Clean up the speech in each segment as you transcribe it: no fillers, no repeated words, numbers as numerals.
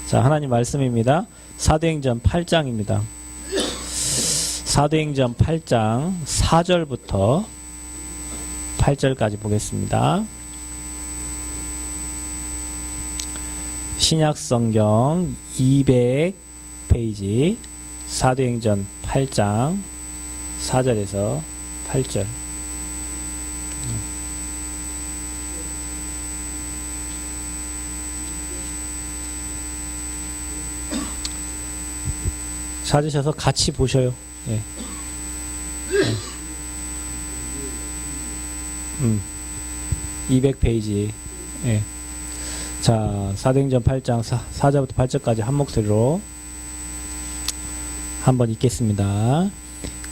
자, 하나님 말씀입니다. 사도행전 8장입니다. 사도행전 8장 4절부터 8절까지 보겠습니다. 신약성경 200페이지 사도행전 8장 4절에서 8절. 찾으셔서 같이 보셔요. 예. 200페이지. 예. 자, 사도행전 8장 4절부터 8절까지 한 목소리로 한번 읽겠습니다.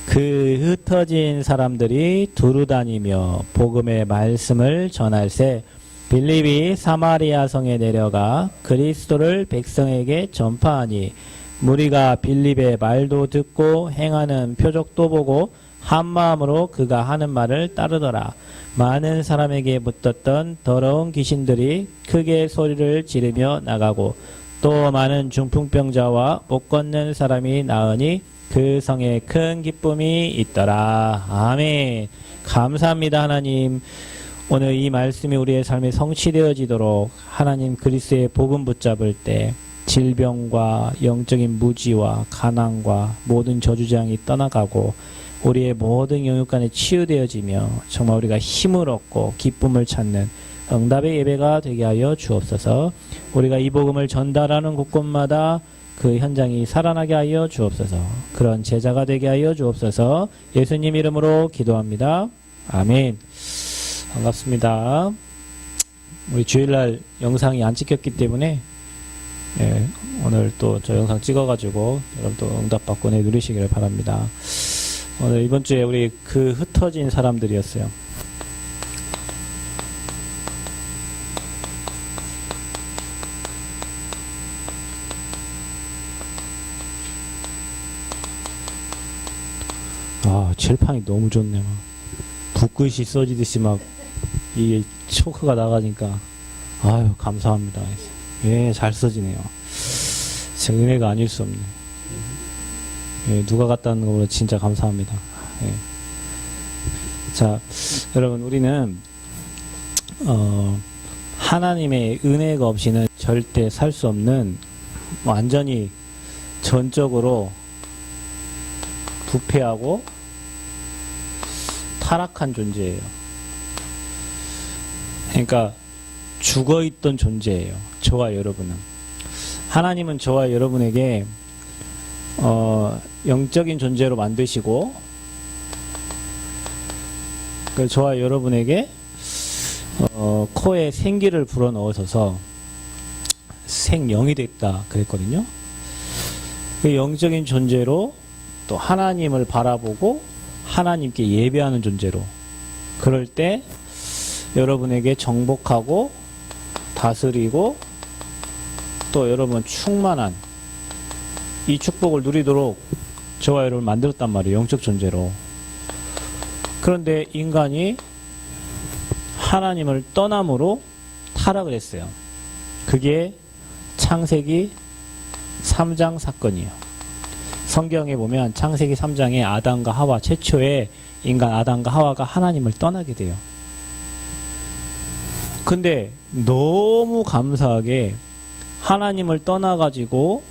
그 흩어진 사람들이 두루 다니며 복음의 말씀을 전할새 빌립이 사마리아 성에 내려가 그리스도를 백성에게 전파하니 무리가 빌립의 말도 듣고 행하는 표적도 보고 한마음으로 그가 하는 말을 따르더라. 많은 사람에게 붙었던 더러운 귀신들이 크게 소리를 지르며 나가고 또 많은 중풍병자와 못 걷는 사람이 나으니 그 성에 큰 기쁨이 있더라. 아멘. 감사합니다. 하나님, 오늘 이 말씀이 우리의 삶에 성취되어지도록 하나님 그리스도의 복음 붙잡을 때 질병과 영적인 무지와 가난과 모든 저주장이 떠나가고 우리의 모든 영육간에 치유되어지며 정말 우리가 힘을 얻고 기쁨을 찾는 응답의 예배가 되게 하여 주옵소서. 우리가 이 복음을 전달하는 곳곳마다 그 현장이 살아나게 하여 주옵소서. 그런 제자가 되게 하여 주옵소서. 예수님 이름으로 기도합니다. 아멘. 반갑습니다. 우리 주일날 영상이 안 찍혔기 때문에 오늘 또 저 영상 찍어가지고 여러분 또 응답받고 누리시기를 바랍니다. 오늘 이번 주에 우리 그 흩어진 사람들이었어요. 아, 칠판이 너무 좋네. 막 붓글씨 써지듯이 막 이게 초크가 나가니까 아유 감사합니다. 예, 잘 써지네요. 제 은혜가 아닐 수 없네. 예, 누가 갖다는 것보다 진짜 감사합니다. 예. 자, 여러분 우리는 하나님의 은혜가 없이는 절대 살 수 없는 완전히 전적으로 부패하고 타락한 존재예요. 그러니까 죽어있던 존재예요. 저와 여러분은. 하나님은 저와 여러분에게 영적인 존재로 만드시고 저와 여러분에게 코에 생기를 불어넣으셔서 생영이 됐다 그랬거든요. 그 영적인 존재로 또 하나님을 바라보고 하나님께 예배하는 존재로, 그럴 때 여러분에게 정복하고 다스리고 또 여러분 충만한 이 축복을 누리도록 저와 여러분을 만들었단 말이에요. 영적 존재로. 그런데 인간이 하나님을 떠남으로 타락을 했어요. 그게 창세기 3장 사건이에요. 성경에 보면 창세기 3장에 아담과 하와, 최초의 인간 아담과 하와가 하나님을 떠나게 돼요. 근데 너무 감사하게 하나님을 떠나가지고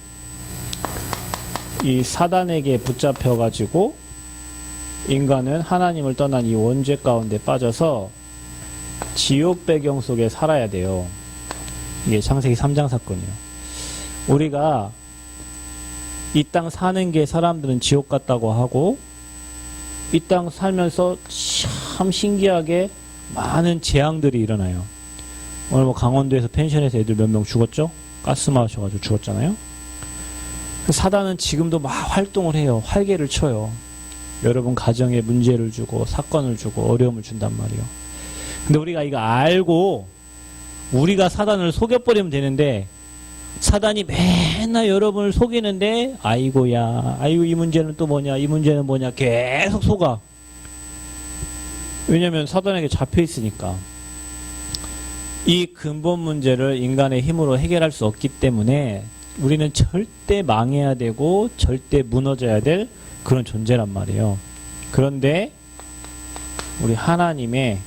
이 사단에게 붙잡혀가지고 인간은 하나님을 떠난 이 원죄 가운데 빠져서 지옥 배경 속에 살아야 돼요. 이게 창세기 3장 사건이에요. 우리가 이 땅 사는 게 사람들은 지옥 같다고 하고 이 땅 살면서 참 신기하게 많은 재앙들이 일어나요. 오늘 뭐 강원도에서 펜션에서 애들 몇 명 죽었죠? 가스 마셔가지고 죽었잖아요. 사단은 지금도 막 활동을 해요. 활개를 쳐요. 여러분 가정에 문제를 주고 사건을 주고 어려움을 준단 말이에요. 근데 우리가 이거 알고 우리가 사단을 속여버리면 되는데 사단이 맨날 여러분을 속이는데 아이고야, 아이고 이 문제는 또 뭐냐, 이 문제는 뭐냐 계속 속아. 왜냐면 사단에게 잡혀 있으니까. 이 근본 문제를 인간의 힘으로 해결할 수 없기 때문에 우리는 절대 망해야 되고 절대 무너져야 될 그런 존재란 말이에요. 그런데 우리 하나님의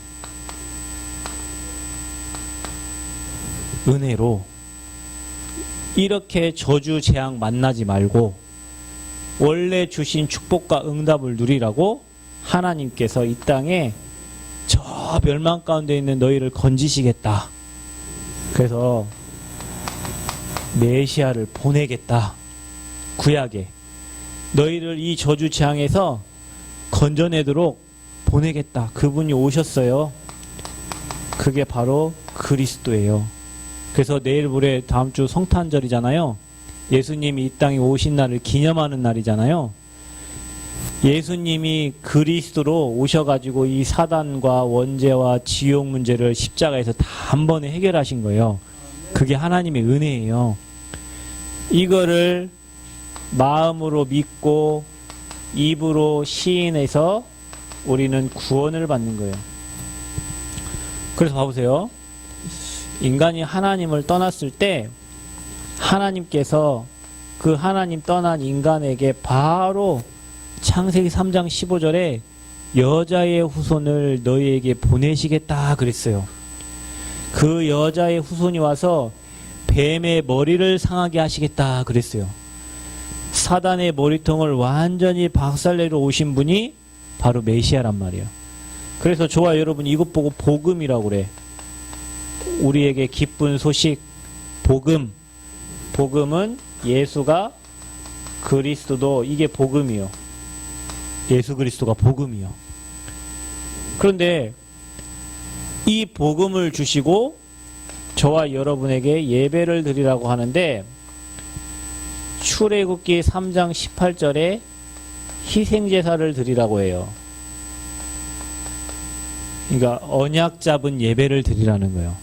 은혜로 이렇게 저주 재앙 만나지 말고 원래 주신 축복과 응답을 누리라고 하나님께서 이 땅에 저 멸망 가운데 있는 너희를 건지시겠다. 그래서 메시아를 보내겠다. 구약에 너희를 이 저주 재앙에서 건져내도록 보내겠다. 그분이 오셨어요. 그게 바로 그리스도예요. 그래서 내일 모레 다음 주 성탄절이잖아요. 예수님이 이 땅에 오신 날을 기념하는 날이잖아요. 예수님이 그리스도로 오셔가지고 이 사단과 원죄와 지옥 문제를 십자가에서 다 한 번에 해결하신 거예요. 그게 하나님의 은혜예요. 이거를 마음으로 믿고 입으로 시인해서 우리는 구원을 받는 거예요. 그래서 봐보세요. 인간이 하나님을 떠났을 때 하나님께서 그 하나님 떠난 인간에게 바로 창세기 3장 15절에 여자의 후손을 너희에게 보내시겠다 그랬어요. 그 여자의 후손이 와서 뱀의 머리를 상하게 하시겠다 그랬어요. 사단의 머리통을 완전히 박살내러 오신 분이 바로 메시아란 말이에요. 그래서 저와 여러분 이것 보고 복음이라고 그래. 우리에게 기쁜 소식, 복음. 복음은 예수가 그리스도도 이게 복음이요. 예수 그리스도가 복음이요. 그런데 이 복음을 주시고 저와 여러분에게 예배를 드리라고 하는데 출애굽기 3장 18절에 희생제사를 드리라고 해요. 그러니까 언약 잡은 예배를 드리라는 거예요.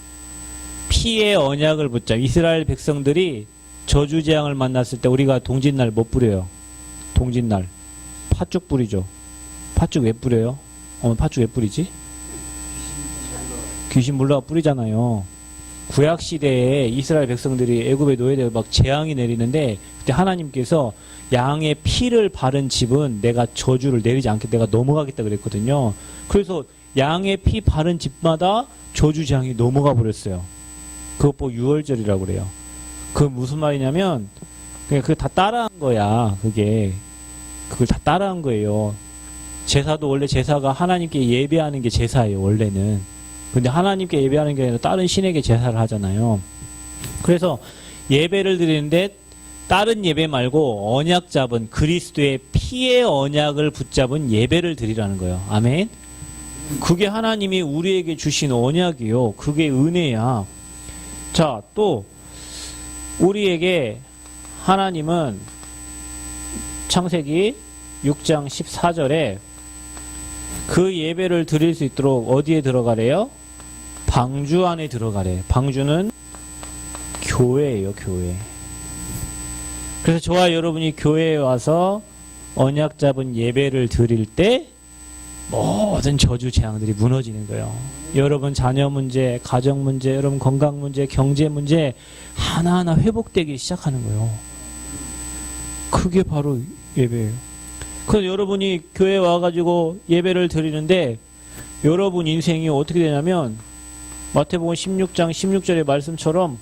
피의 언약을 붙잡. 이스라엘 백성들이 저주재앙을 만났을 때 우리가 동짓날 못 뿌려요. 동짓날 팥죽 뿌리죠. 팥죽 왜 뿌려요? 팥죽 왜 뿌리지? 귀신 물러가 뿌리잖아요. 구약시대에 이스라엘 백성들이 애굽에 노예되어 막 재앙이 내리는데 그때 하나님께서 양의 피를 바른 집은 내가 저주를 내리지 않겠다. 내가 넘어가겠다 그랬거든요. 그래서 양의 피 바른 집마다 저주 재앙이 넘어가 버렸어요. 그것 보고 유월절이라고 그래요. 그 무슨 말이냐면 그게 다 따라한 거야. 그걸 다 따라한 거예요. 제사도 원래 제사가 하나님께 예배하는 게 제사예요. 원래는. 근데 하나님께 예배하는 게 아니라 다른 신에게 제사를 하잖아요. 그래서 예배를 드리는데 다른 예배 말고 언약 잡은 그리스도의 피의 언약을 붙잡은 예배를 드리라는 거예요. 아멘. 그게 하나님이 우리에게 주신 언약이요. 그게 은혜야. 자, 또 우리에게 하나님은 창세기 6장 14절에 그 예배를 드릴 수 있도록 어디에 들어가래요? 방주 안에 들어가래. 방주는 교회예요, 교회. 그래서 저와 여러분이 교회에 와서 언약 잡은 예배를 드릴 때 모든 저주 재앙들이 무너지는 거예요. 여러분 자녀 문제, 가정 문제, 여러분 건강 문제, 경제 문제 하나하나 회복되기 시작하는 거예요. 그게 바로 예배예요. 그래서 여러분이 교회에 와가지고 예배를 드리는데 여러분 인생이 어떻게 되냐면 마태복음 16장 16절의 말씀처럼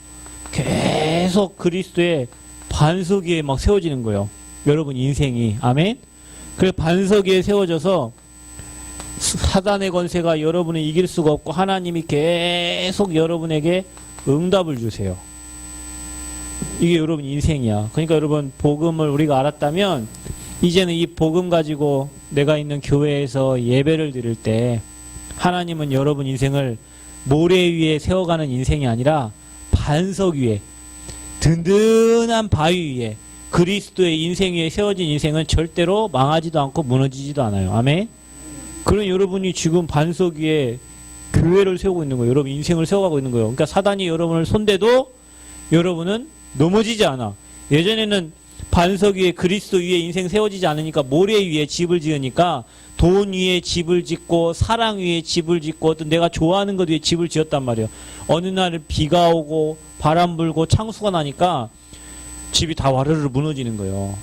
계속 그리스도의 반석 위에 막 세워지는 거예요. 여러분 인생이. 아멘. 그래서 반석 위에 세워져서 사단의 권세가 여러분을 이길 수가 없고 하나님이 계속 여러분에게 응답을 주세요. 이게 여러분 인생이야. 그러니까 여러분 복음을 우리가 알았다면 이제는 이 복음 가지고 내가 있는 교회에서 예배를 드릴 때 하나님은 여러분 인생을 모래 위에 세워가는 인생이 아니라 반석 위에 든든한 바위 위에 그리스도의 인생 위에 세워진 인생은 절대로 망하지도 않고 무너지지도 않아요. 아멘. 그럼 여러분이 지금 반석 위에 교회를 세우고 있는 거예요. 여러분 인생을 세워가고 있는 거예요. 그러니까 사단이 여러분을 손대도 여러분은 넘어지지 않아. 예전에는 반석 위에 그리스도 위에 인생 세워지지 않으니까 모래 위에 집을 지으니까 돈 위에 집을 짓고 사랑 위에 집을 짓고 어떤 내가 좋아하는 것 위에 집을 지었단 말이에요. 어느 날 비가 오고 바람 불고 창수가 나니까 집이 다 와르르 무너지는 거예요.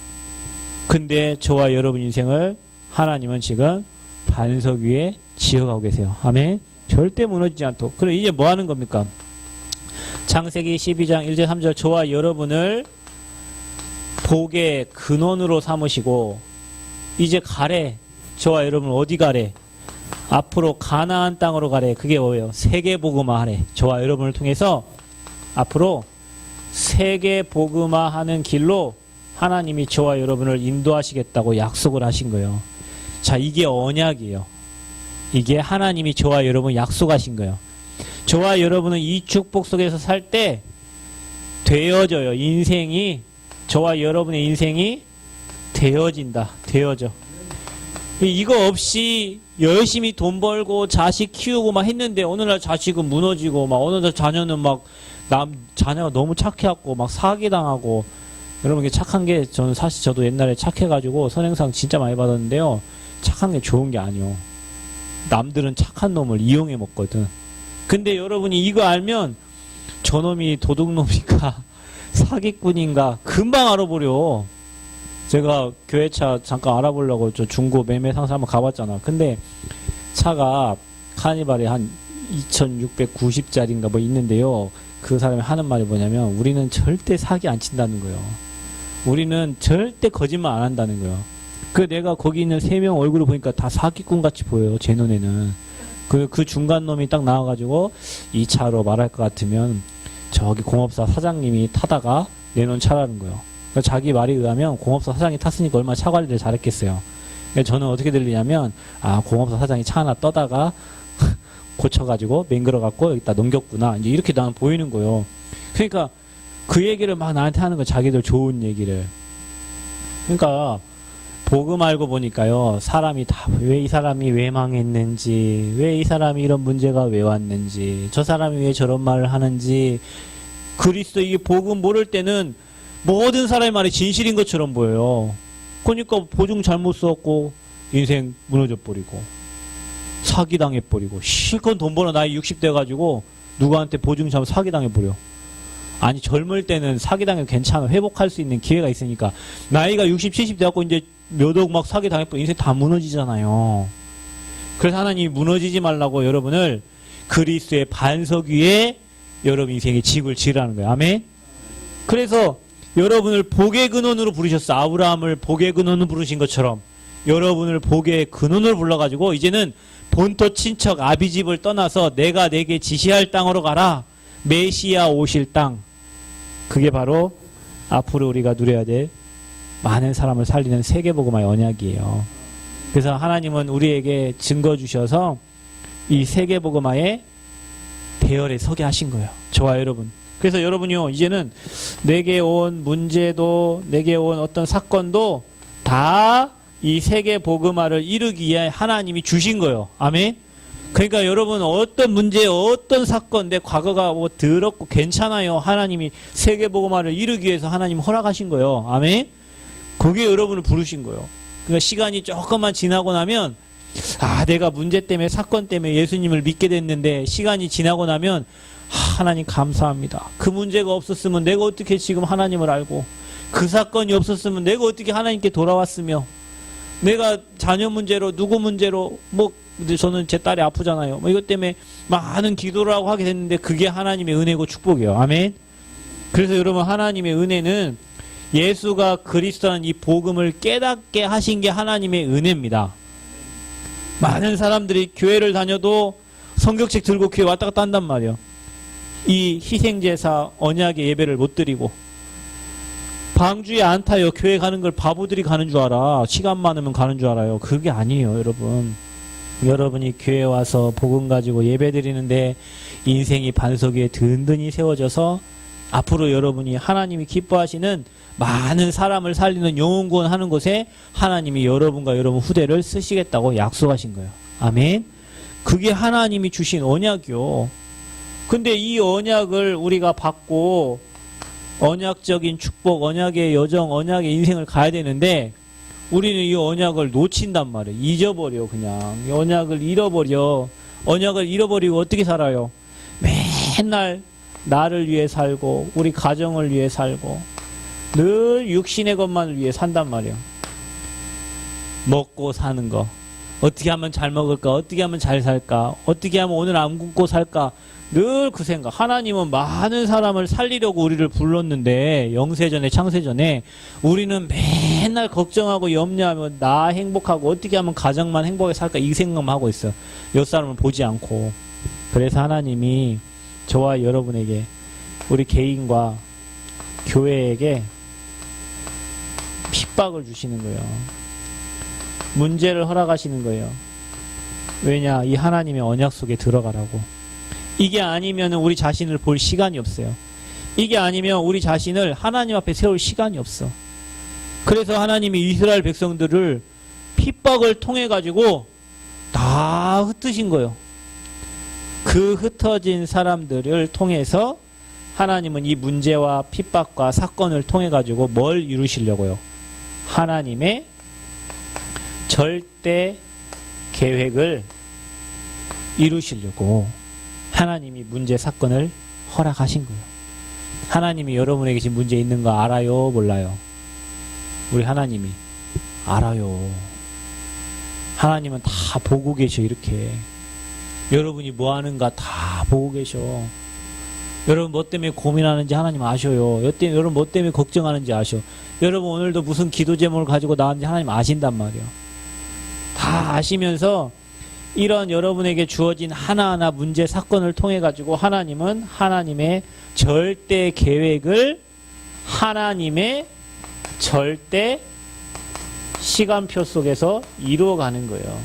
근데 저와 여러분 인생을 하나님은 지금 반석 위에 지어가고 계세요. 아멘. 절대 무너지지 않도록. 그럼 이제 뭐 하는 겁니까? 창세기 12장 1절 3절 저와 여러분을 복의 근원으로 삼으시고 이제 가래. 저와 여러분 어디 가래? 앞으로 가나안 땅으로 가래. 그게 뭐예요? 세계복음화 하래. 저와 여러분을 통해서 앞으로 세계복음화 하는 길로 하나님이 저와 여러분을 인도하시겠다고 약속을 하신 거예요. 자, 이게 언약이에요. 이게 하나님이 저와 여러분 약속하신 거예요. 저와 여러분은 이 축복 속에서 살 때 되어져요. 인생이, 저와 여러분의 인생이 되어진다. 되어져. 이거 없이 열심히 돈 벌고 자식 키우고 막 했는데 어느 날 자식은 무너지고 막 어느 날 자녀는 막 자녀가 너무 착해갖고 막 사기당하고. 여러분 이게 착한 게 저는 사실 저도 옛날에 착해가지고 선행상 진짜 많이 받았는데요. 착한 게 좋은 게 아니요. 남들은 착한 놈을 이용해 먹거든. 근데 여러분이 이거 알면 저놈이 도둑놈인가 사기꾼인가 금방 알아버려. 제가 교회차 잠깐 알아보려고 저 중고 매매 상사 한번 가봤잖아. 근데 차가 카니발에 한 2690짜리인가 뭐 있는데요. 그 사람이 하는 말이 뭐냐면 우리는 절대 사기 안 친다는 거예요. 우리는 절대 거짓말 안 한다는 거예요. 그 내가 거기 있는 3명 얼굴을 보니까 다 사기꾼 같이 보여요. 제 눈에는. 그 중간 놈이 딱 나와가지고 이 차로 말할 것 같으면 저기 공업사 사장님이 타다가 내놓은 차라는 거예요. 그러니까 자기 말에 의하면 공업사 사장이 탔으니까 얼마나 차 관리를 잘했겠어요. 그러니까 저는 어떻게 들리냐면 아 공업사 사장이 차 하나 떠다가 고쳐가지고 맹글어갖고 여기다 넘겼구나. 이제 이렇게 나는 보이는 거예요. 그러니까 그 얘기를 막 나한테 하는 거 자기들 좋은 얘기를. 그러니까 복음 알고 보니까요. 사람이 다 왜 이 사람이 왜 망했는지, 왜 이 사람이 이런 문제가 왜 왔는지, 저 사람이 왜 저런 말을 하는지. 그리스도 이 복음 모를 때는 모든 사람의 말이 진실인 것처럼 보여요. 그러니까 보증 잘못 썼고 인생 무너져 버리고 사기당해 버리고 실컷 돈 버는 나이 60 돼가지고 누구한테 보증 잘못 사기당해 버려. 아니 젊을 때는 사기당해도 괜찮아. 회복할 수 있는 기회가 있으니까. 나이가 60, 70 돼갖고 이제 몇 억 막 사기당해버리면 인생 다 무너지잖아요. 그래서 하나님이 무너지지 말라고 여러분을 그리스도의 반석 위에 여러분 인생의 집을 지으라는 거예요. 아멘. 그래서 여러분을 복의 근원으로 부르셨어. 아브라함을 복의 근원으로 부르신 것처럼 여러분을 복의 근원으로 불러가지고 이제는 본토 친척 아비집을 떠나서 내가 내게 지시할 땅으로 가라. 메시아 오실 땅. 그게 바로 앞으로 우리가 누려야 될 많은 사람을 살리는 세계복음화의 언약이에요. 그래서 하나님은 우리에게 증거 주셔서 이 세계복음화의 대열에 서게 하신 거예요. 저와 여러분. 그래서 여러분요 이제는 내게 온 문제도 내게 온 어떤 사건도 다 이 세계복음화를 이루기 위해 하나님이 주신 거예요. 아멘. 그러니까 여러분 어떤 문제 어떤 사건 내 과거가 뭐 더럽고 괜찮아요. 하나님이 세계복음화를 이루기 위해서 하나님 허락하신 거예요. 아멘. 그게 여러분을 부르신 거예요. 그러니까 시간이 조금만 지나고 나면 아 내가 문제 때문에 사건 때문에 예수님을 믿게 됐는데 시간이 지나고 나면 하나님 감사합니다. 그 문제가 없었으면 내가 어떻게 지금 하나님을 알고 그 사건이 없었으면 내가 어떻게 하나님께 돌아왔으며 내가 자녀 문제로 누구 문제로 뭐 근데 저는 제 딸이 아프잖아요. 뭐 이것 때문에 많은 기도를 하고 하게 됐는데 그게 하나님의 은혜고 축복이에요. 아멘. 그래서 여러분 하나님의 은혜는 예수가 그리스도라는 이 복음을 깨닫게 하신 게 하나님의 은혜입니다. 많은 사람들이 교회를 다녀도 성경책 들고 교회 왔다 갔다 한단 말이에요. 이 희생제사 언약의 예배를 못 드리고 방주에 안 타요. 교회 가는 걸 바보들이 가는 줄 알아. 시간 많으면 가는 줄 알아요. 그게 아니에요. 여러분. 여러분이 교회에 와서 복음 가지고 예배 드리는데 인생이 반석 위에 든든히 세워져서 앞으로 여러분이 하나님이 기뻐하시는 많은 사람을 살리는 영혼 구원하는 곳에 하나님이 여러분과 여러분 후대를 쓰시겠다고 약속하신 거예요. 아멘. 그게 하나님이 주신 언약이요. 근데 이 언약을 우리가 받고 언약적인 축복, 언약의 여정, 언약의 인생을 가야 되는데 우리는 이 언약을 놓친단 말이에요. 잊어버려 그냥. 이 언약을 잃어버려. 언약을 잃어버리고 어떻게 살아요? 맨날 나를 위해 살고 우리 가정을 위해 살고 늘 육신의 것만을 위해 산단 말이야. 먹고 사는 거. 어떻게 하면 잘 먹을까? 어떻게 하면 잘 살까? 어떻게 하면 오늘 안 굶고 살까? 늘 그 생각. 하나님은 많은 사람을 살리려고 우리를 불렀는데 영세전에 창세전에 우리는 맨날 걱정하고 염려하며 나 행복하고 어떻게 하면 가정만 행복하게 살까 이 생각만 하고 있어. 옆 사람을 보지 않고. 그래서 하나님이 저와 여러분에게 우리 개인과 교회에게 핍박을 주시는 거예요. 문제를 허락하시는 거예요. 왜냐? 이 하나님의 언약 속에 들어가라고. 이게 아니면 우리 자신을 볼 시간이 없어요. 이게 아니면 우리 자신을 하나님 앞에 세울 시간이 없어. 그래서 하나님이 이스라엘 백성들을 핍박을 통해 가지고 다 흩으신 거예요. 그 흩어진 사람들을 통해서 하나님은 이 문제와 핍박과 사건을 통해 가지고 뭘 이루시려고요? 하나님의 절대 계획을 이루시려고 하나님이 문제 사건을 허락하신 거예요. 하나님이 여러분에게 지금 문제 있는 거 알아요? 몰라요? 우리 하나님이 알아요. 하나님은 다 보고 계셔. 이렇게 여러분이 뭐 하는가 다 보고 계셔. 여러분 뭐 때문에 고민하는지 하나님 아셔요. 여러분 뭐 때문에 걱정하는지 아셔. 여러분 오늘도 무슨 기도 제목을 가지고 나왔는지 하나님 아신단 말이에요. 다 아시면서 이런 여러분에게 주어진 하나하나 문제 사건을 통해 가지고 하나님은 하나님의 절대 계획을 하나님의 절대 시간표 속에서 이루어가는 거예요.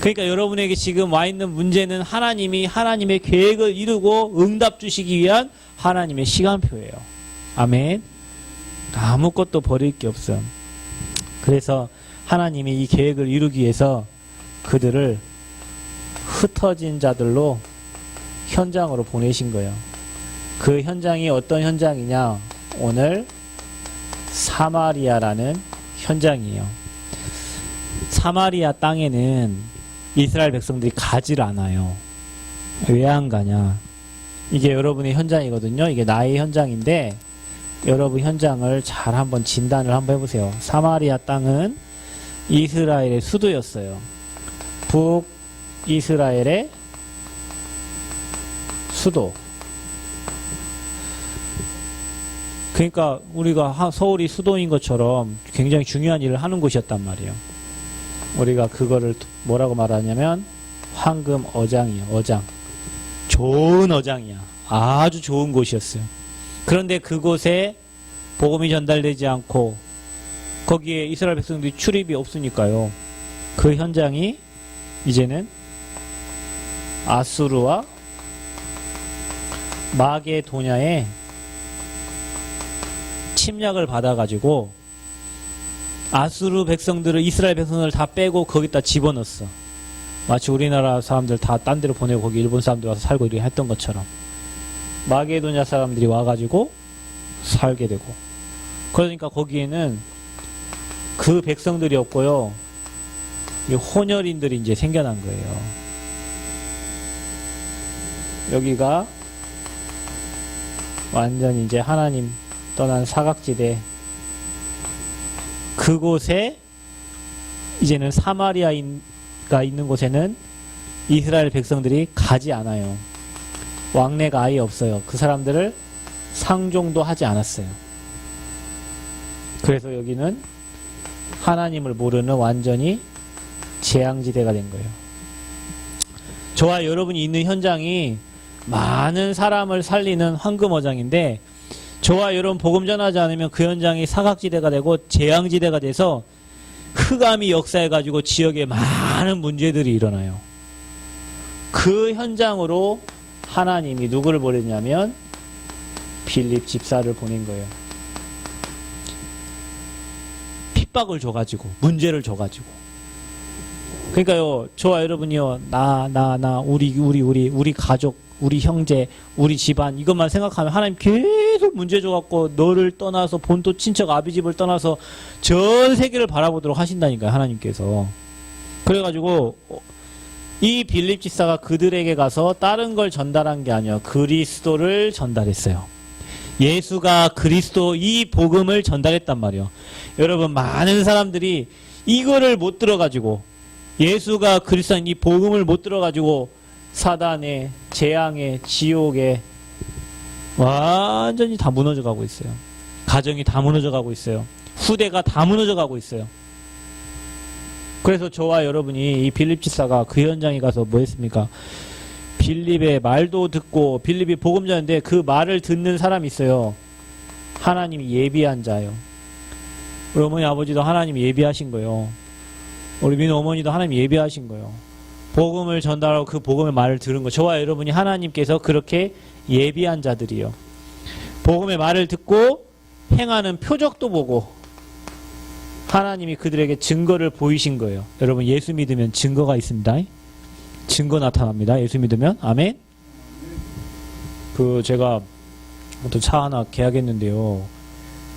그러니까 여러분에게 지금 와 있는 문제는 하나님이 하나님의 계획을 이루고 응답 주시기 위한 하나님의 시간표예요. 아멘. 아무것도 버릴 게 없어. 그래서 하나님이 이 계획을 이루기 위해서 그들을 흩어진 자들로 현장으로 보내신 거예요. 그 현장이 어떤 현장이냐? 오늘 사마리아라는 현장이에요. 사마리아 땅에는 이스라엘 백성들이 가지를 않아요. 왜 안 가냐? 이게 여러분의 현장이거든요. 이게 나의 현장인데 여러분 현장을 잘 한번 진단을 한번 해보세요. 사마리아 땅은 이스라엘의 수도였어요. 북이스라엘의 수도. 그러니까 우리가 서울이 수도인 것처럼 굉장히 중요한 일을 하는 곳이었단 말이에요. 우리가 그거를 뭐라고 말하냐면 황금 어장이에요. 어장. 좋은 어장이야. 아주 좋은 곳이었어요. 그런데 그곳에 복음이 전달되지 않고 거기에 이스라엘 백성들이 출입이 없으니까요. 그 현장이 이제는 아수르와 마게도냐의 침략을 받아가지고 아수르 백성들을 이스라엘 백성을 다 빼고 거기다 집어넣었어. 마치 우리나라 사람들 다 딴 데로 보내고 거기 일본 사람들 와서 살고 이렇게 했던 것처럼 마게도냐 사람들이 와가지고 살게 되고 그러니까 거기에는 그 백성들이 없고요. 이 혼혈인들이 이제 생겨난 거예요. 여기가 완전히 이제 하나님 떠난 사각지대 그곳에 이제는 사마리아가 있는 곳에는 이스라엘 백성들이 가지 않아요. 왕래가 아예 없어요. 그 사람들을 상종도 하지 않았어요. 그래서 여기는 하나님을 모르는 완전히 재앙지대가 된 거예요. 저와 여러분이 있는 현장이 많은 사람을 살리는 황금어장인데 저와 여러분 복음 전하지 않으면 그 현장이 사각지대가 되고 재앙지대가 돼서 흑암이 역사해가지고 지역에 많은 문제들이 일어나요. 그 현장으로 하나님이 누구를 보냈냐면 빌립 집사를 보낸 거예요. 핍박을 줘가지고 문제를 줘가지고 그러니까요 저와 여러분이요 우리 가족 우리 형제 우리 집안 이것만 생각하면 하나님 계속 문제 줘갖고 너를 떠나서 본토 친척 아비집을 떠나서 전 세계를 바라보도록 하신다니까요. 하나님께서. 그래가지고 이 빌립 집사가 그들에게 가서 다른 걸 전달한 게 아니라 그리스도를 전달했어요. 예수가 그리스도 이 복음을 전달했단 말이에요. 여러분 많은 사람들이 이거를 못 들어가지고 예수가 그리스도인 이 복음을 못 들어가지고 사단의 재앙의 지옥에 완전히 다 무너져 가고 있어요. 가정이 다 무너져 가고 있어요. 후대가 다 무너져 가고 있어요. 그래서 저와 여러분이 이 빌립 집사가 그 현장에 가서 뭐 했습니까? 빌립의 말도 듣고 빌립이 복음 전하는데 그 말을 듣는 사람이 있어요. 하나님이 예비한 자예요. 우리 어머니 아버지도 하나님이 예비하신 거예요. 우리 민호 어머니도 하나님이 예비하신 거예요. 복음을 전달하고 그 복음의 말을 들은 거. 저와 여러분이 하나님께서 그렇게 예비한 자들이요. 복음의 말을 듣고 행하는 표적도 보고 하나님이 그들에게 증거를 보이신 거예요. 여러분 예수 믿으면 증거가 있습니다. 증거 나타납니다. 예수 믿으면. 아멘. 제가 어떤 차 하나 계약했는데요.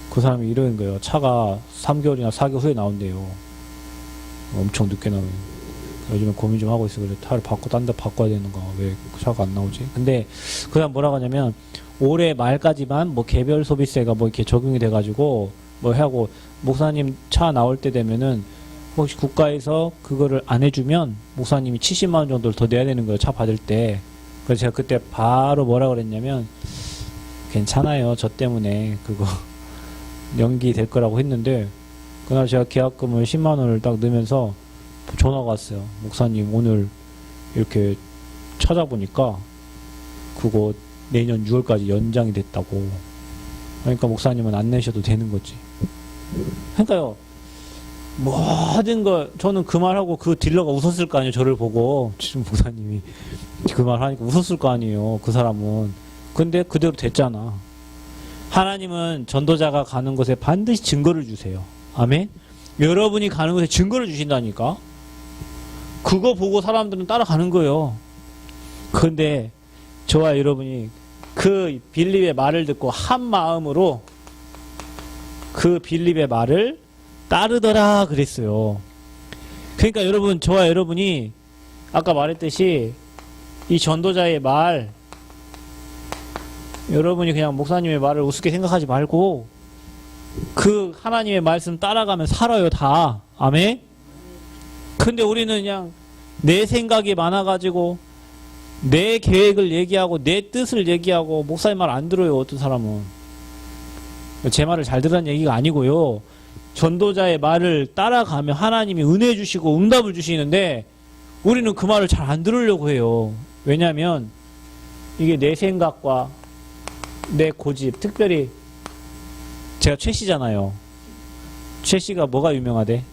그 사람이 이러는 거예요. 차가 3개월이나 4개월 후에 나온대요. 엄청 늦게 나오면. 요즘에 고민 좀 하고 있어. 그래서 차를 딴 데 바꿔야 되는가. 왜 차가 안 나오지? 근데 그 사람 뭐라고 하냐면 올해 말까지만 뭐 개별 소비세가 뭐 이렇게 적용이 돼가지고 뭐 하고 목사님 차 나올 때 되면은 혹시 국가에서 그거를 안 해주면 목사님이 70만 원 정도를 더 내야 되는 거예요. 차 받을 때. 그래서 제가 그때 바로 뭐라 그랬냐면 괜찮아요. 저 때문에 그거 연기될 거라고 했는데 그날 제가 계약금을 10만 원을 딱 넣으면서 전화가 왔어요. 목사님 오늘 이렇게 찾아보니까 그거 내년 6월까지 연장이 됐다고. 그러니까 목사님은 안 내셔도 되는 거지. 그러니까요. 모든 거 저는 그 말하고 그 딜러가 웃었을 거 아니에요. 저를 보고 지금 목사님이 그 말 하니까 웃었을 거 아니에요. 그 사람은. 근데 그대로 됐잖아. 하나님은 전도자가 가는 곳에 반드시 증거를 주세요. 아멘. 여러분이 가는 곳에 증거를 주신다니까. 그거 보고 사람들은 따라가는 거예요. 그런데 저와 여러분이 그 빌립의 말을 듣고 한 마음으로 그 빌립의 말을 따르더라 그랬어요. 그러니까 여러분, 저와 여러분이 아까 말했듯이 이 전도자의 말, 여러분이 그냥 목사님의 말을 우습게 생각하지 말고 그 하나님의 말씀 따라가면 살아요. 다. 아멘. 근데 우리는 그냥 내 생각이 많아가지고 내 계획을 얘기하고 내 뜻을 얘기하고 목사님 말 안 들어요. 어떤 사람은. 제 말을 잘 들으라는 얘기가 아니고요. 전도자의 말을 따라가면 하나님이 은혜 주시고 응답을 주시는데 우리는 그 말을 잘 안 들으려고 해요. 왜냐하면 이게 내 생각과 내 고집, 특별히 제가 최 씨잖아요. 최 씨가 뭐가 유명하대?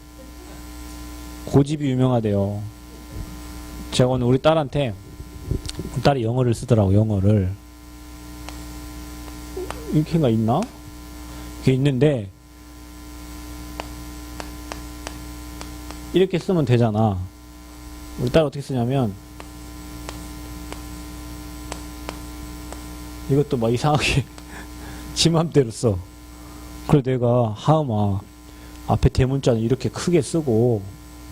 고집이 유명하대요. 제가 오늘 우리 딸한테, 딸이 영어를 쓰더라고. 영어를 이렇게가 있나? 이게 있는데 이렇게 쓰면 되잖아. 우리 딸 어떻게 쓰냐면 이것도 막 이상하게 지 맘대로 써. 그래서 내가 하음아 앞에 대문자는 이렇게 크게 쓰고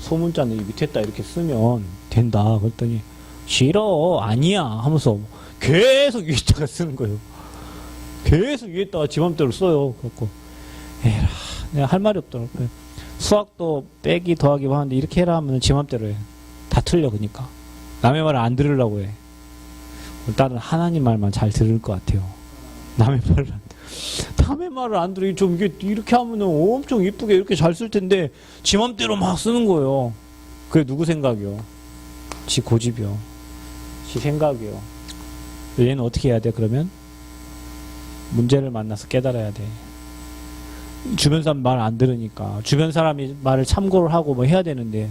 소문자는 이 밑에다 이렇게 쓰면 된다. 그랬더니 싫어 아니야 하면서 계속 위에다가 쓰는 거예요. 계속 위에다가 지 맘대로 써요. 그래갖고 에라 내가 할 말이 없더라고요. 수학도 빼기 더하기 하는데 이렇게 해라 하면 지 맘대로 해. 다 틀려. 그러니까 남의 말을 안 들으려고 해. 딸은 하나님 말만 잘 들을 것 같아요. 남의 말을 안 들으니 좀 이렇게 하면은 엄청 이쁘게 이렇게 잘 쓸 텐데 지 맘대로 막 쓰는 거예요. 그게 누구 생각이요? 지 고집이요. 지 생각이요. 얘는 어떻게 해야 돼? 그러면 문제를 만나서 깨달아야 돼. 주변 사람 말 안 들으니까 주변 사람이 말을 참고를 하고 뭐 해야 되는데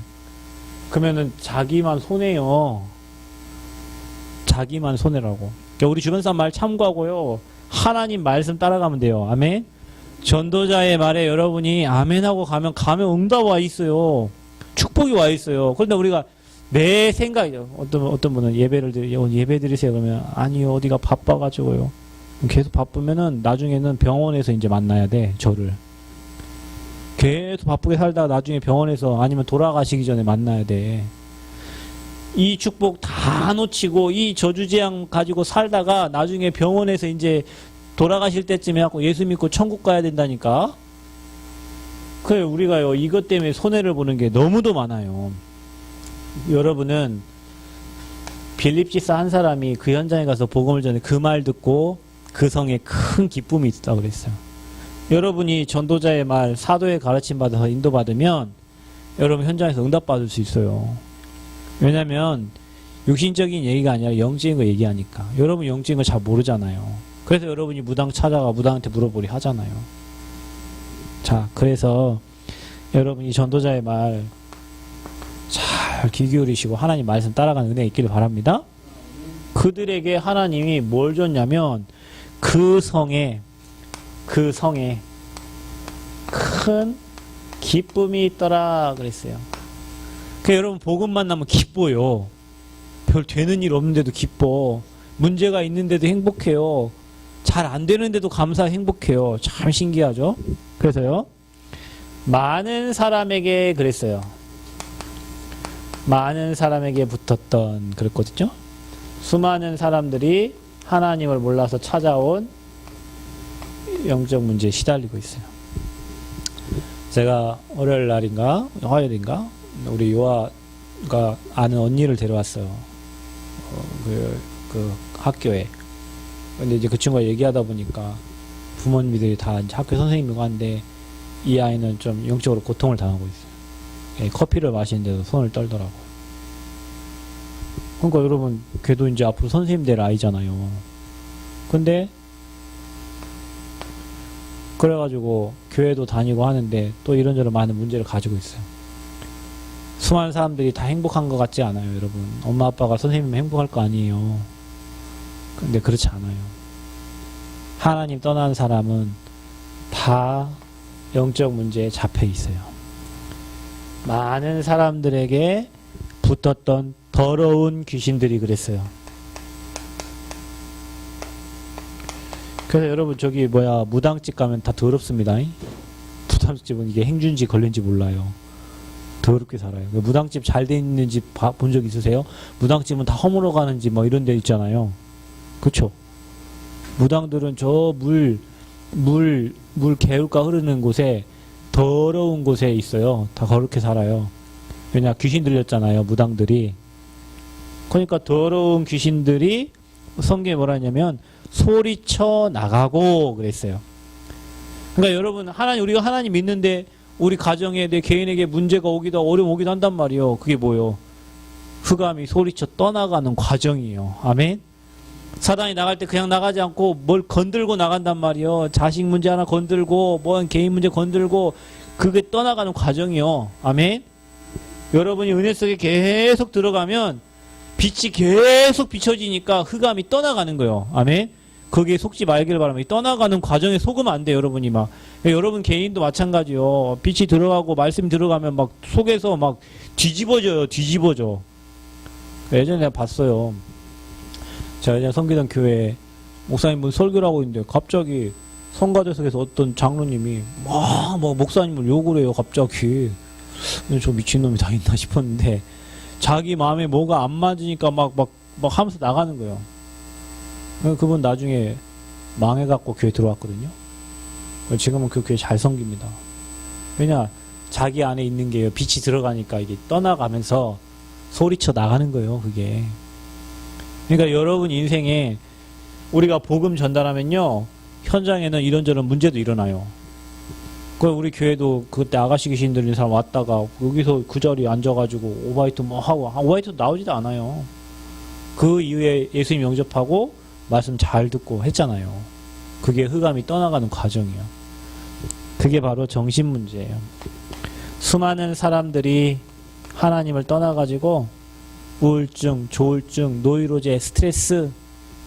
그러면은 자기만 손해요. 자기만 손해라고. 그러니까 우리 주변 사람 말 참고하고요. 하나님 말씀 따라가면 돼요. 아멘. 전도자의 말에 여러분이 아멘하고 가면 응답 와 있어요. 축복이 와 있어요. 그런데 우리가 내 생각이요. 어떤 분은 예배 드리세요. 그러면 아니요 어디가 바빠가지고요. 계속 바쁘면은 나중에는 병원에서 이제 만나야 돼. 저를. 계속 바쁘게 살다가 나중에 병원에서 아니면 돌아가시기 전에 만나야 돼. 이 축복 다 놓치고 이 저주재앙 가지고 살다가 나중에 병원에서 이제 돌아가실 때쯤에 하고 예수 믿고 천국 가야 된다니까. 그래 우리가요 이것 때문에 손해를 보는 게 너무도 많아요. 여러분은 빌립지사 한 사람이 그 현장에 가서 복음을 전해 그 말 듣고 그 성에 큰 기쁨이 있다고 그랬어요. 여러분이 전도자의 말, 사도의 가르침 받아서 인도받으면 여러분 현장에서 응답받을 수 있어요. 왜냐면 육신적인 얘기가 아니라 영적인 거 얘기하니까. 여러분 영적인 거 잘 모르잖아요. 그래서 여러분이 무당 찾아가 무당한테 물어보리 하잖아요. 자, 그래서 여러분이 전도자의 말 잘 귀 기울이시고 하나님 말씀 따라가는 은혜 있기를 바랍니다. 그들에게 하나님이 뭘 줬냐면 그 성에 큰 기쁨이 있더라 그랬어요. 그 여러분 복음 만나면 기뻐요. 별 되는 일 없는데도 기뻐. 문제가 있는데도 행복해요. 잘 안 되는데도 감사 행복해요. 참 신기하죠. 그래서요 많은 사람에게 그랬어요. 많은 사람에게 붙었던 그랬거든요. 수많은 사람들이 하나님을 몰라서 찾아온 영적 문제에 시달리고 있어요. 제가 월요일 날인가 화요일인가 우리 요아가 아는 언니를 데려왔어요. 그 학교에. 근데 이제 그 친구가 얘기하다 보니까 부모님들이 다 이제 학교 선생님이고 한데 이 아이는 좀 영적으로 고통을 당하고 있어요. 커피를 마시는데도 손을 떨더라고요. 그러니까 여러분 걔도 이제 앞으로 선생님 될 아이잖아요. 근데 그래가지고 교회도 다니고 하는데 또 이런저런 많은 문제를 가지고 있어요. 수많은 사람들이 다 행복한 것 같지 않아요, 여러분. 엄마 아빠가 선생님이면 행복할 거 아니에요. 근데 그렇지 않아요. 하나님 떠난 사람은 다 영적 문제에 잡혀 있어요. 많은 사람들에게 붙었던 더러운 귀신들이 그랬어요. 그래서 여러분 저기 무당집 가면 다 더럽습니다. 무당집은 이게 행준지 걸린지 몰라요. 더럽게 살아요. 무당집 잘 돼 있는 집 본 적 있으세요? 무당집은 다 허물어 가는 집 뭐 이런 데 있잖아요. 그쵸? 무당들은 저 물 개울가 흐르는 곳에 더러운 곳에 있어요. 다 그렇게 살아요. 왜냐 귀신 들렸잖아요. 무당들이. 그러니까 더러운 귀신들이 성경에 뭐라 했냐면 소리쳐 나가고 그랬어요. 그러니까 여러분 우리가 하나님 믿는데 우리 가정에 내 개인에게 문제가 오기도 어려움 오기도 한단 말이에요. 그게 뭐예요? 흑암이 소리쳐 떠나가는 과정이에요. 아멘. 사단이 나갈 때 그냥 나가지 않고 뭘 건들고 나간단 말이에요. 자식 문제 하나 건들고 뭐 개인 문제 건들고 그게 떠나가는 과정이요. 아멘. 여러분이 은혜 속에 계속 들어가면 빛이 계속 비춰지니까 흑암이 떠나가는 거예요. 아멘. 거기에 속지 말기를 바랍니다. 떠나가는 과정에 속으면 안 돼요. 여러분이 막. 여러분 개인도 마찬가지요. 빛이 들어가고 말씀이 들어가면 막 속에서 막 뒤집어져요. 뒤집어져. 예전에 내가 봤어요. 제가 예전에 섬기던 교회에 목사님분 설교를 하고 있는데 갑자기 성가대석에서 어떤 장로님이 막 목사님을 욕을 해요. 갑자기. 저 미친놈이 다 있나 싶었는데 자기 마음에 뭐가 안 맞으니까 막 하면서 나가는 거예요. 그분 나중에 망해갖고 교회 들어왔거든요. 지금은 그 교회 잘 섬깁니다. 왜냐 자기 안에 있는 게 빛이 들어가니까 이게 떠나가면서 소리쳐 나가는 거예요. 그게. 그러니까 여러분 인생에 우리가 복음 전달하면요 현장에는 이런저런 문제도 일어나요. 우리 교회도 그때 아가씨 귀신 들린 사람 왔다가 여기서 그 자리에 앉아가지고 오바이트 뭐 하고 오바이트 나오지도 않아요. 그 이후에 예수님 영접하고 말씀 잘 듣고 했잖아요. 그게 흑암이 떠나가는 과정이에요. 그게 바로 정신 문제예요. 수많은 사람들이 하나님을 떠나가지고 우울증, 조울증, 노이로제, 스트레스,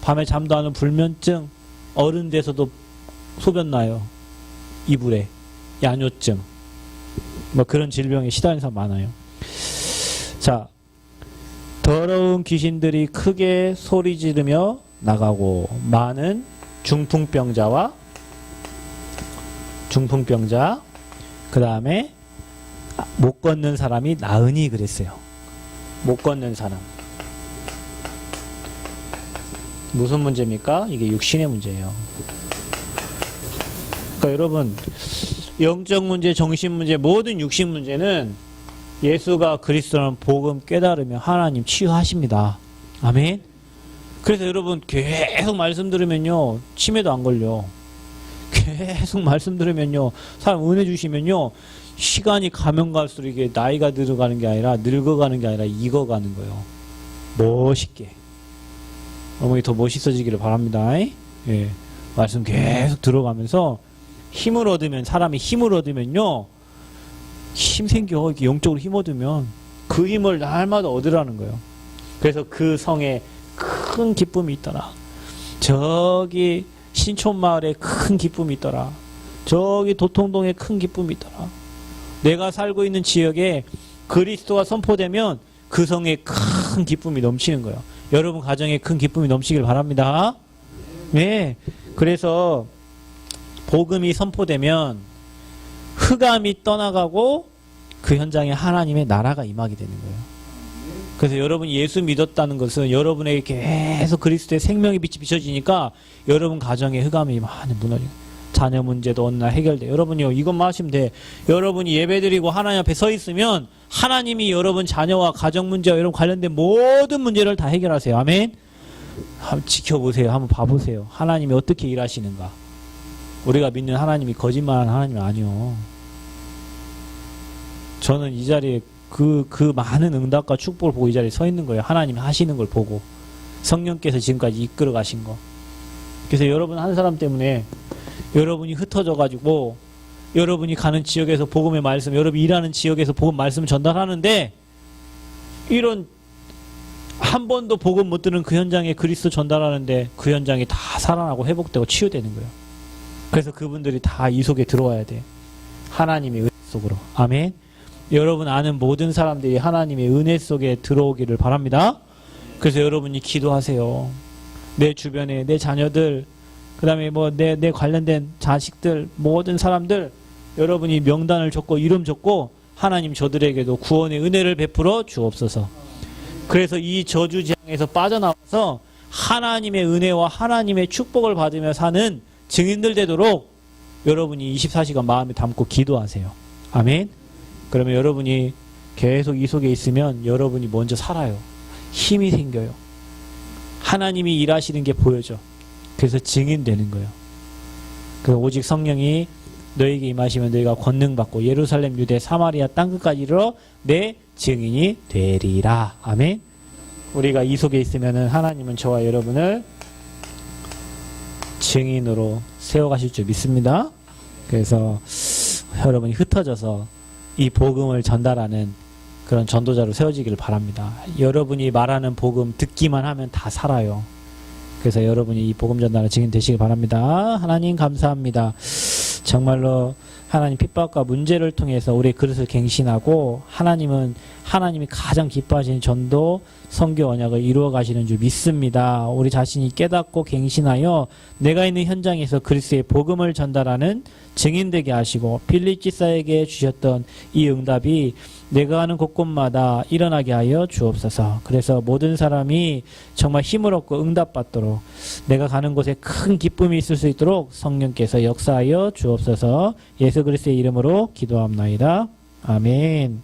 밤에 잠도 안 오는 불면증, 어른 돼서도 소변 나요. 이불에. 야뇨증. 뭐 그런 질병에 시달리는 사람 많아요. 자, 더러운 귀신들이 크게 소리 지르며 나가고 많은 중풍병자, 그 다음에 못 걷는 사람이 나으니 그랬어요. 못 걷는 사람. 무슨 문제입니까? 이게 육신의 문제예요. 그러니까 여러분, 영적 문제, 정신 문제, 모든 육신 문제는 예수가 그리스도라는 복음 깨달으면 하나님 치유하십니다. 아멘. 그래서 여러분 계속 말씀 들으면요, 치매도 안 걸려. 계속 말씀 들으면요, 사람 은혜 주시면요, 시간이 가면 갈수록 이게 나이가 들어가는 게 아니라 늙어가는 게 아니라 익어가는 거예요. 멋있게. 어머니 더 멋있어지기를 바랍니다. 예. 말씀 계속 들어가면서 힘을 얻으면, 사람이 힘을 얻으면요, 힘 생겨. 이렇게 영적으로 힘 얻으면 그 힘을 날마다 얻으라는 거예요. 그래서 그 성에 큰 기쁨이 있더라. 저기 신촌마을에 큰 기쁨이 있더라. 저기 도통동에 큰 기쁨이 있더라. 내가 살고 있는 지역에 그리스도가 선포되면 그 성에 큰 기쁨이 넘치는 거예요. 여러분 가정에 큰 기쁨이 넘치길 바랍니다. 네. 그래서 복음이 선포되면 흑암이 떠나가고 그 현장에 하나님의 나라가 임하게 되는 거예요. 그래서 여러분이 예수 믿었다는 것은 여러분에게 계속 그리스도의 생명의 빛이 비춰지니까 여러분 가정에 흑암이 많이 무너져요. 자녀 문제도 어느 날 해결돼. 여러분요, 이것만 하시면 돼. 여러분이 예배드리고 하나님 앞에 서 있으면 하나님이 여러분 자녀와 가정 문제와 여러분 관련된 모든 문제를 다 해결하세요. 아멘. 한번 지켜보세요. 한번 봐보세요. 하나님이 어떻게 일하시는가. 우리가 믿는 하나님이 거짓말하는 하나님이 아니요. 저는 이 자리에 그 많은 응답과 축복을 보고 이 자리에 서 있는 거예요. 하나님이 하시는 걸 보고. 성령께서 지금까지 이끌어 가신 거. 그래서 여러분 한 사람 때문에 여러분이 흩어져가지고 여러분이 가는 지역에서 복음의 말씀, 여러분이 일하는 지역에서 복음 말씀을 전달하는데 이런 한 번도 복음 못 들은 그 현장에 그리스도 전달하는데 그 현장이 다 살아나고 회복되고 치유되는 거예요. 그래서 그분들이 다 이 속에 들어와야 돼. 하나님의 은혜 속으로. 아멘. 여러분 아는 모든 사람들이 하나님의 은혜 속에 들어오기를 바랍니다. 그래서 여러분이 기도하세요. 내 주변에 내 자녀들, 그 다음에 뭐 내 관련된 자식들, 모든 사람들 여러분이 명단을 적고 이름 적고 하나님 저들에게도 구원의 은혜를 베풀어 주옵소서. 그래서 이 저주지향에서 빠져나와서 하나님의 은혜와 하나님의 축복을 받으며 사는 증인들 되도록 여러분이 24시간 마음에 담고 기도하세요. 아멘. 그러면 여러분이 계속 이 속에 있으면 여러분이 먼저 살아요. 힘이 생겨요. 하나님이 일하시는 게 보여져. 그래서 증인되는 거예요. 그 오직 성령이 너에게 임하시면 너희가 권능받고 예루살렘, 유대, 사마리아 땅끝까지 이르러 내 증인이 되리라. 아멘. 우리가 이 속에 있으면 하나님은 저와 여러분을 증인으로 세워가실 줄 믿습니다. 그래서 여러분이 흩어져서 이 복음을 전달하는 그런 전도자로 세워지기를 바랍니다. 여러분이 말하는 복음 듣기만 하면 다 살아요. 그래서 여러분이 이 복음 전달의 증인 되시길 바랍니다. 하나님 감사합니다. 정말로 하나님 핍박과 문제를 통해서 우리의 그릇을 갱신하고 하나님이 가장 기뻐하시는 전도 선교 언약을 이루어 가시는 줄 믿습니다. 우리 자신이 깨닫고 갱신하여 내가 있는 현장에서 그리스도의 복음을 전달하는 증인되게 하시고 빌립지사에게 주셨던 이 응답이 내가 가는 곳곳마다 일어나게 하여 주옵소서. 그래서 모든 사람이 정말 힘을 얻고 응답받도록 내가 가는 곳에 큰 기쁨이 있을 수 있도록 성령께서 역사하여 주옵소서. 예수 그리스도의 이름으로 기도합나이다. 아멘.